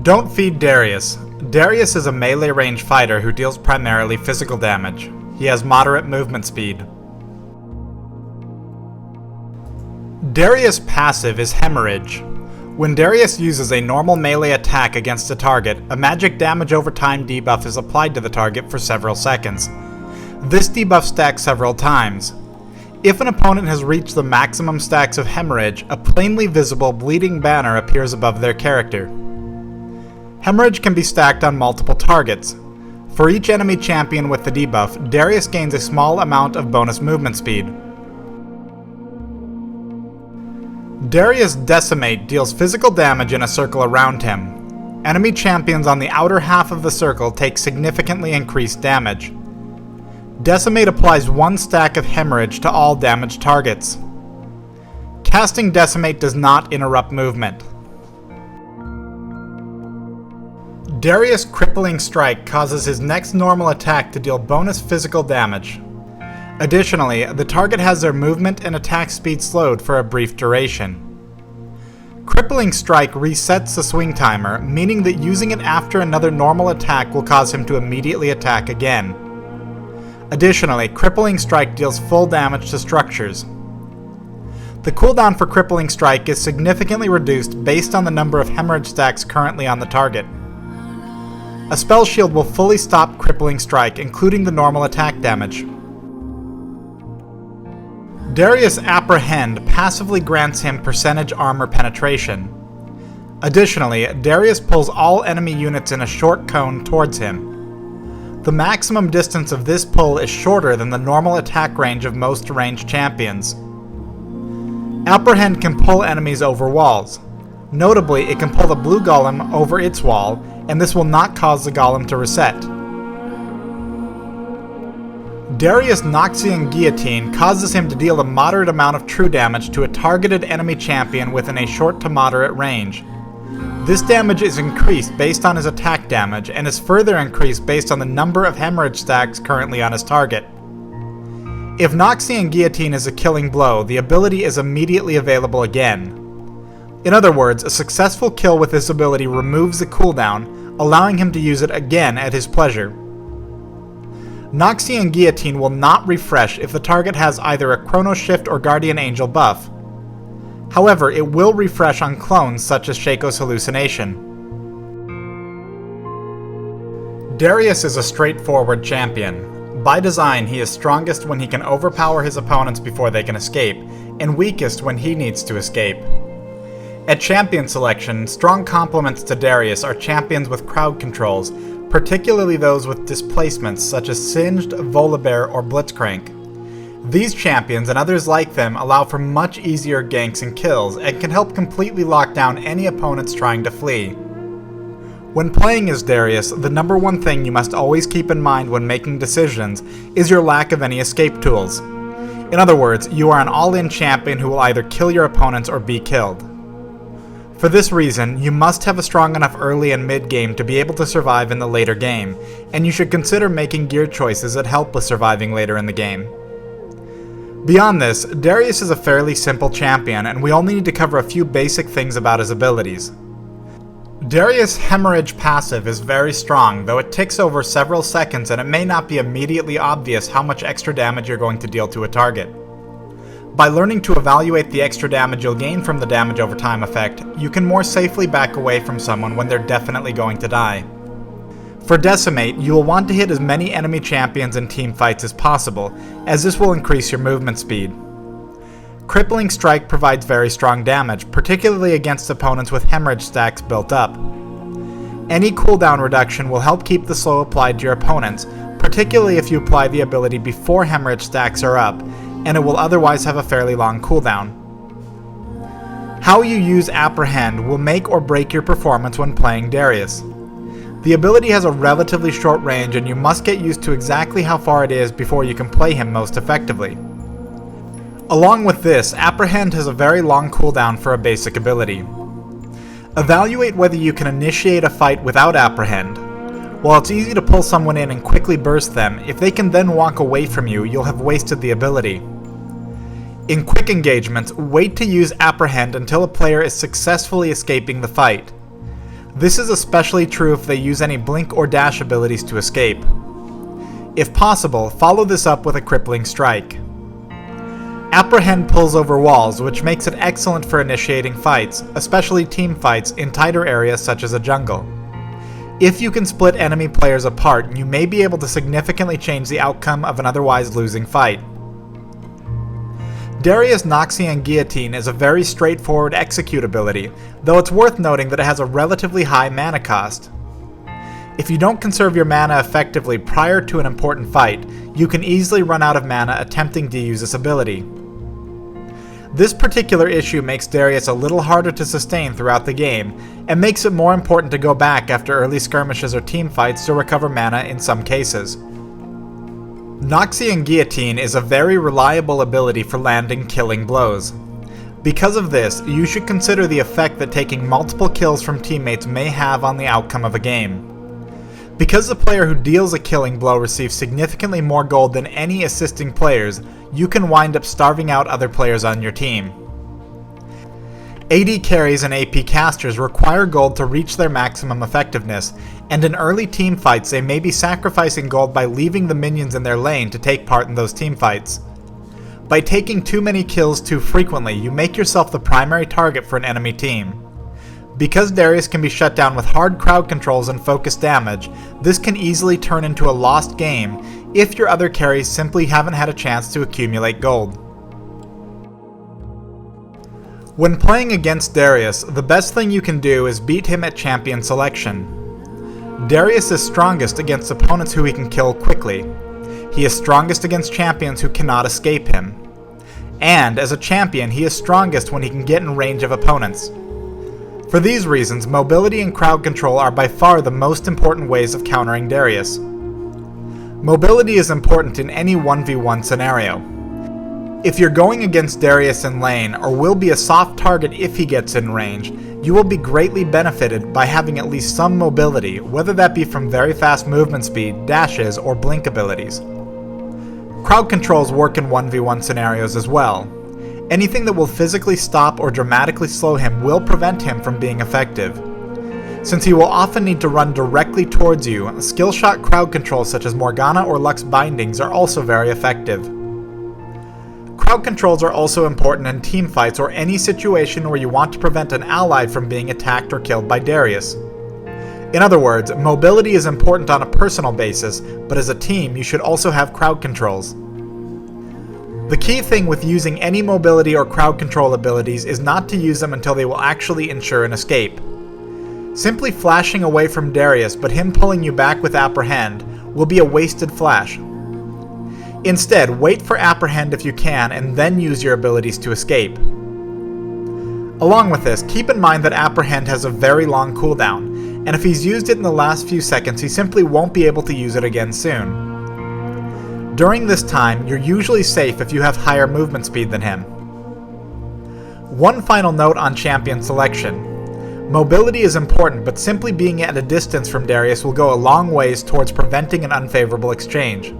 Don't feed Darius. Darius is a melee range fighter who deals primarily physical damage. He has moderate movement speed. Darius' passive is Hemorrhage. When Darius uses a normal melee attack against a target, a magic damage over time debuff is applied to the target for several seconds. This debuff stacks several times. If an opponent has reached the maximum stacks of Hemorrhage, a plainly visible bleeding banner appears above their character. Hemorrhage can be stacked on multiple targets. For each enemy champion with the debuff, Darius gains a small amount of bonus movement speed. Darius' Decimate deals physical damage in a circle around him. Enemy champions on the outer half of the circle take significantly increased damage. Decimate applies 1 stack of Hemorrhage to all damaged targets. Casting Decimate does not interrupt movement. Darius' Crippling Strike causes his next normal attack to deal bonus physical damage. Additionally, the target has their movement and attack speed slowed for a brief duration. Crippling Strike resets the swing timer, meaning that using it after another normal attack will cause him to immediately attack again. Additionally, Crippling Strike deals full damage to structures. The cooldown for Crippling Strike is significantly reduced based on the number of Hemorrhage stacks currently on the target. A spell shield will fully stop Crippling Strike, including the normal attack damage. Darius' Apprehend passively grants him percentage armor penetration. Additionally, Darius pulls all enemy units in a short cone towards him. The maximum distance of this pull is shorter than the normal attack range of most ranged champions. Apprehend can pull enemies over walls. Notably, it can pull the blue golem over its wall, and this will not cause the golem to reset. Darius' Noxian Guillotine causes him to deal a moderate amount of true damage to a targeted enemy champion within a short to moderate range. This damage is increased based on his attack damage, and is further increased based on the number of Hemorrhage stacks currently on his target. If Noxian Guillotine is a killing blow, the ability is immediately available again. In other words, a successful kill with this ability removes the cooldown, allowing him to use it again at his pleasure. Noxian Guillotine will not refresh if the target has either a Chrono Shift or Guardian Angel buff. However, it will refresh on clones such as Shaco's Hallucination. Darius is a straightforward champion. By design, he is strongest when he can overpower his opponents before they can escape, and weakest when he needs to escape. At champion selection, strong complements to Darius are champions with crowd controls, particularly those with displacements such as Singed, Volibear, or Blitzcrank. These champions and others like them allow for much easier ganks and kills, and can help completely lock down any opponents trying to flee. When playing as Darius, the number one thing you must always keep in mind when making decisions is your lack of any escape tools. In other words, you are an all-in champion who will either kill your opponents or be killed. For this reason, you must have a strong enough early and mid game to be able to survive in the later game, and you should consider making gear choices that help with surviving later in the game. Beyond this, Darius is a fairly simple champion, and we only need to cover a few basic things about his abilities. Darius' Hemorrhage passive is very strong, though it ticks over several seconds and it may not be immediately obvious how much extra damage you're going to deal to a target. By learning to evaluate the extra damage you'll gain from the damage over time effect, you can more safely back away from someone when they're definitely going to die. For Decimate, you will want to hit as many enemy champions in team fights as possible, as this will increase your movement speed. Crippling Strike provides very strong damage, particularly against opponents with Hemorrhage stacks built up. Any cooldown reduction will help keep the slow applied to your opponents, particularly if you apply the ability before Hemorrhage stacks are up, and it will otherwise have a fairly long cooldown. How you use Apprehend will make or break your performance when playing Darius. The ability has a relatively short range, and you must get used to exactly how far it is before you can play him most effectively. Along with this, Apprehend has a very long cooldown for a basic ability. Evaluate whether you can initiate a fight without Apprehend. While it's easy to pull someone in and quickly burst them, if they can then walk away from you, you'll have wasted the ability. In quick engagements, wait to use Apprehend until a player is successfully escaping the fight. This is especially true if they use any blink or dash abilities to escape. If possible, follow this up with a Crippling strike. Apprehend pulls over walls, which makes it excellent for initiating fights, especially team fights in tighter areas such as a jungle. If you can split enemy players apart, you may be able to significantly change the outcome of an otherwise losing fight. Darius' Noxian Guillotine is a very straightforward execute ability, though it's worth noting that it has a relatively high mana cost. If you don't conserve your mana effectively prior to an important fight, you can easily run out of mana attempting to use this ability. This particular issue makes Darius a little harder to sustain throughout the game, and makes it more important to go back after early skirmishes or team fights to recover mana in some cases. Noxian Guillotine is a very reliable ability for landing killing blows. Because of this, you should consider the effect that taking multiple kills from teammates may have on the outcome of a game. Because the player who deals a killing blow receives significantly more gold than any assisting players, you can wind up starving out other players on your team. AD carries and AP casters require gold to reach their maximum effectiveness, and in early team fights they may be sacrificing gold by leaving the minions in their lane to take part in those team fights. By taking too many kills too frequently, you make yourself the primary target for an enemy team. Because Darius can be shut down with hard crowd controls and focused damage, this can easily turn into a lost game if your other carries simply haven't had a chance to accumulate gold. When playing against Darius, the best thing you can do is beat him at champion selection. Darius is strongest against opponents who he can kill quickly. He is strongest against champions who cannot escape him. And as a champion, he is strongest when he can get in range of opponents. For these reasons, mobility and crowd control are by far the most important ways of countering Darius. Mobility is important in any 1v1 scenario. If you're going against Darius in lane, or will be a soft target if he gets in range, you will be greatly benefited by having at least some mobility, whether that be from very fast movement speed, dashes, or blink abilities. Crowd controls work in 1v1 scenarios as well. Anything that will physically stop or dramatically slow him will prevent him from being effective. Since he will often need to run directly towards you, skill shot crowd controls such as Morgana or Lux bindings are also very effective. Crowd controls are also important in team fights or any situation where you want to prevent an ally from being attacked or killed by Darius. In other words, mobility is important on a personal basis, but as a team you should also have crowd controls. The key thing with using any mobility or crowd control abilities is not to use them until they will actually ensure an escape. Simply flashing away from Darius but him pulling you back with Apprehend will be a wasted flash. Instead, wait for Apprehend if you can and then use your abilities to escape. Along with this, keep in mind that Apprehend has a very long cooldown, and if he's used it in the last few seconds he simply won't be able to use it again soon. During this time, you're usually safe if you have higher movement speed than him. One final note on champion selection. Mobility is important, but simply being at a distance from Darius will go a long ways towards preventing an unfavorable exchange.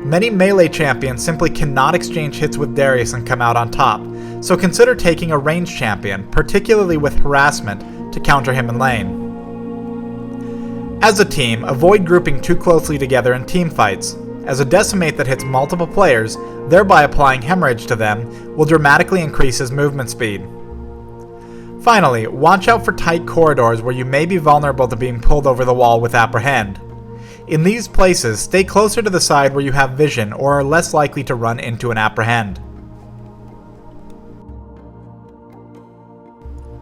Many melee champions simply cannot exchange hits with Darius and come out on top, so consider taking a ranged champion, particularly with harassment, to counter him in lane. As a team, avoid grouping too closely together in team fights, as a Decimate that hits multiple players, thereby applying Hemorrhage to them, will dramatically increase his movement speed. Finally, watch out for tight corridors where you may be vulnerable to being pulled over the wall with Apprehend. In these places, stay closer to the side where you have vision or are less likely to run into an Apprehend.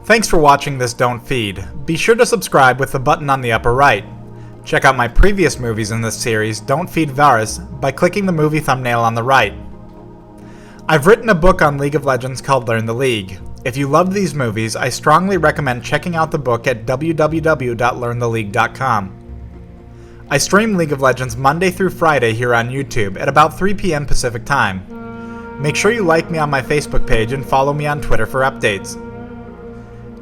Thanks for watching this Don't Feed. Be sure to subscribe with the button on the upper right. Check out my previous movies in this series, Don't Feed Varus, by clicking the movie thumbnail on the right. I've written a book on League of Legends called Learn the League. If you loved these movies, I strongly recommend checking out the book at www.learntheleague.com. I stream League of Legends Monday through Friday here on YouTube at about 3 p.m. Pacific Time. Make sure you like me on my Facebook page and follow me on Twitter for updates.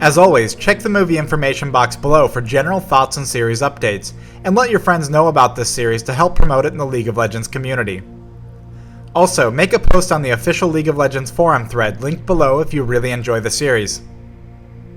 As always, check the movie information box below for general thoughts and series updates, and let your friends know about this series to help promote it in the League of Legends community. Also, make a post on the official League of Legends forum thread linked below if you really enjoy the series.